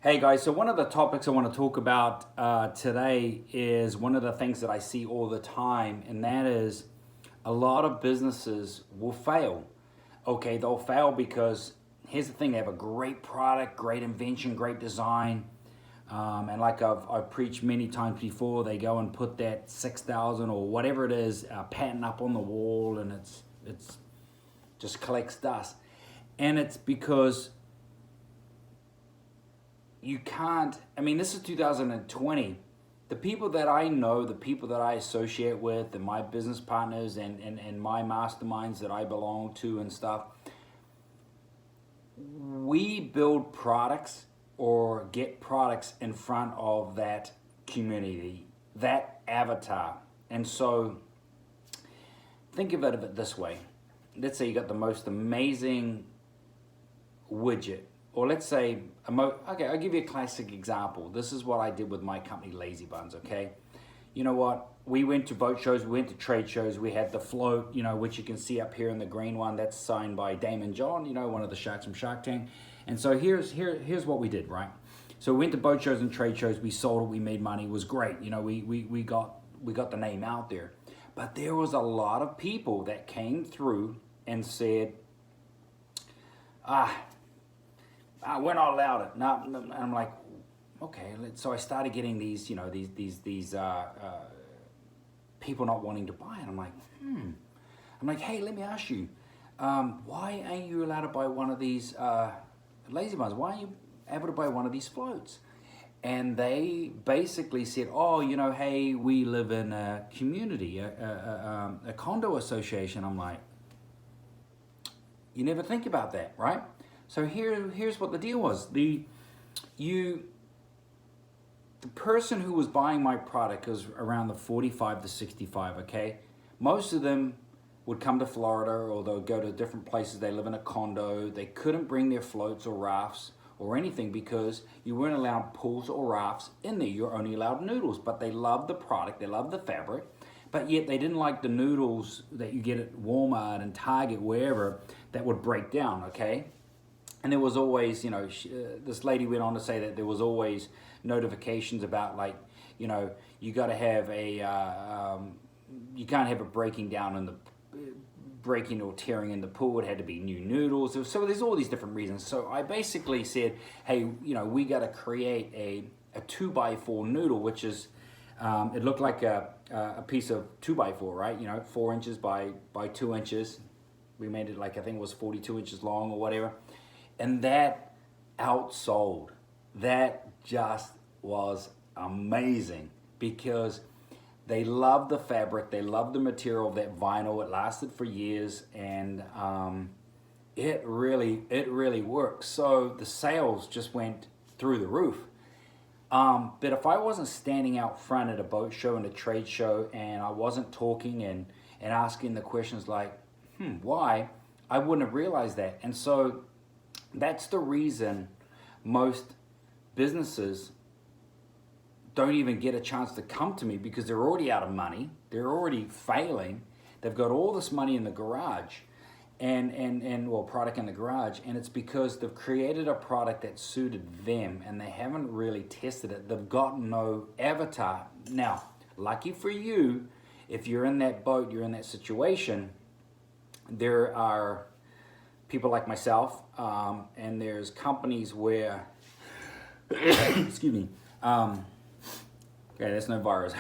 Hey guys, so one of the topics I want to talk about today is one of the things that I see all the time, and that is a lot of businesses will fail. Okay, they'll fail because here's the thing: they have a great product, great invention, great design, and like I've preached many times before, they go and put that 6,000 or whatever it is patent up on the wall, and it's just collects dust, and it's because you can't. I mean, this is 2020. The people that I know, the people that I associate with, and my business partners and my masterminds that I belong to and stuff, we build products or get products in front of that community, that avatar. And so think of it this way. Let's say you got the most amazing widget, or let's say, okay, I'll give you a classic example. This is what I did with my company, Lazy Buns, okay? You know what? We went to boat shows, we went to trade shows, we had the float, which you can see up here in the green one, that's signed by Damon John, one of the sharks from Shark Tank. And so here's what we did, right? So we went to boat shows and trade shows, we sold it, we made money, it was great. We got the name out there. But there was a lot of people that came through and said, we're not allowed it. No, and I'm like, okay. So I started getting these, these people not wanting to buy it. I'm like, hey, let me ask you, why ain't you allowed to buy one of these Lazy Buns? Why aren't you able to buy one of these floats? And they basically said, oh, hey, we live in a community, a condo association. I'm like, you never think about that, right? So here's what the deal was. The person who was buying my product was around the 45 to 65, okay? Most of them would come to Florida, or they'll go to different places. They live in a condo. They couldn't bring their floats or rafts or anything because you weren't allowed pools or rafts in there. You're only allowed noodles, but they loved the product. They loved the fabric, but yet they didn't like the noodles that you get at Walmart and Target, wherever, that would break down, okay? And there was always, this lady went on to say that there was always notifications about, like, you got to have you can't have it breaking down in the, breaking or tearing in the pool. It had to be new noodles. So there's all these different reasons. So I basically said, hey, we got to create a 2x4 noodle, which is, it looked like a piece of 2x4, right? 4 inches by 2 inches. We made it like, I think it was 42 inches long or whatever. And that outsold. That just was amazing because they loved the fabric, they loved the material of that vinyl. It lasted for years, and it really worked. So the sales just went through the roof. But if I wasn't standing out front at a boat show and a trade show, and I wasn't talking and asking the questions like, why, I wouldn't have realized that. And so that's the reason most businesses don't even get a chance to come to me, because they're already out of money, they're already failing, they've got all this money in the garage and product in the garage, and it's because they've created a product that suited them and they haven't really tested it. They've got no avatar. Now, lucky for you, if you're in that boat, you're in that situation, there are people like myself, and there's companies where, excuse me, okay, that's no virus,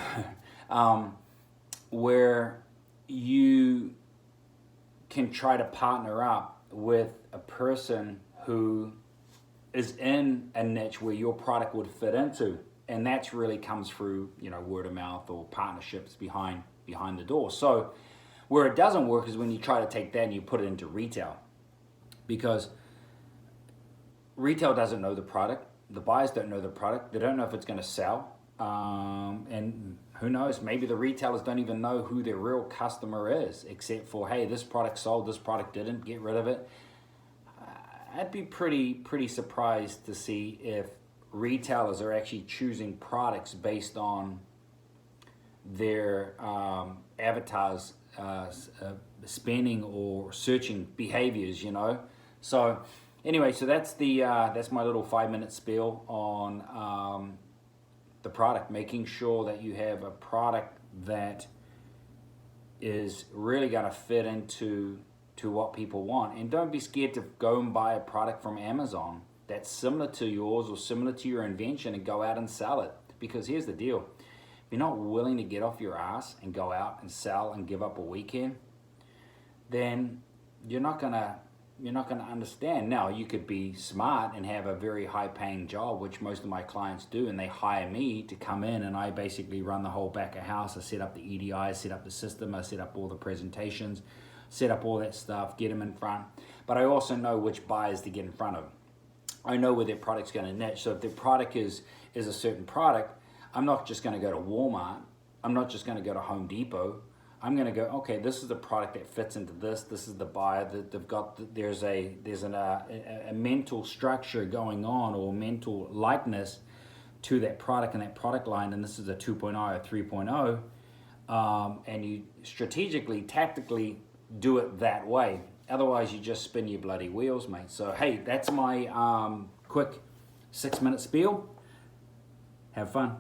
where you can try to partner up with a person who is in a niche where your product would fit into, and that's really comes through, word of mouth or partnerships behind the door. So where it doesn't work is when you try to take that and you put it into retail, because retail doesn't know the product, the buyers don't know the product, they don't know if it's going to sell, and who knows, maybe the retailers don't even know who their real customer is, except for, hey, this product sold, this product didn't, get rid of it. I'd be pretty surprised to see if retailers are actually choosing products based on their avatars spending or searching behaviors, So Anyway, so that's that's my little 5-minute spiel on the product, making sure that you have a product that is really going to fit into what people want. And don't be scared to go and buy a product from Amazon that's similar to yours or similar to your invention and go out and sell it. Because here's the deal. If you're not willing to get off your ass and go out and sell and give up a weekend, then you're not gonna understand. Now, you could be smart and have a very high paying job, which most of my clients do, and they hire me to come in and I basically run the whole back of house. I set up the EDI, I set up the system, I set up all the presentations, set up all that stuff, get them in front. But I also know which buyers to get in front of. I know where their product's going to niche. So if their product is a certain product, I'm not just going to go to Walmart. I'm not just going to go to Home Depot. I'm going to go, okay, this is the product that fits into this. This is the buyer that they've got. There's a mental structure going on, or mental likeness to that product and that product line. And this is a 2.0 or 3.0. And you strategically, tactically do it that way. Otherwise, you just spin your bloody wheels, mate. So, hey, that's my quick 6-minute spiel. Have fun.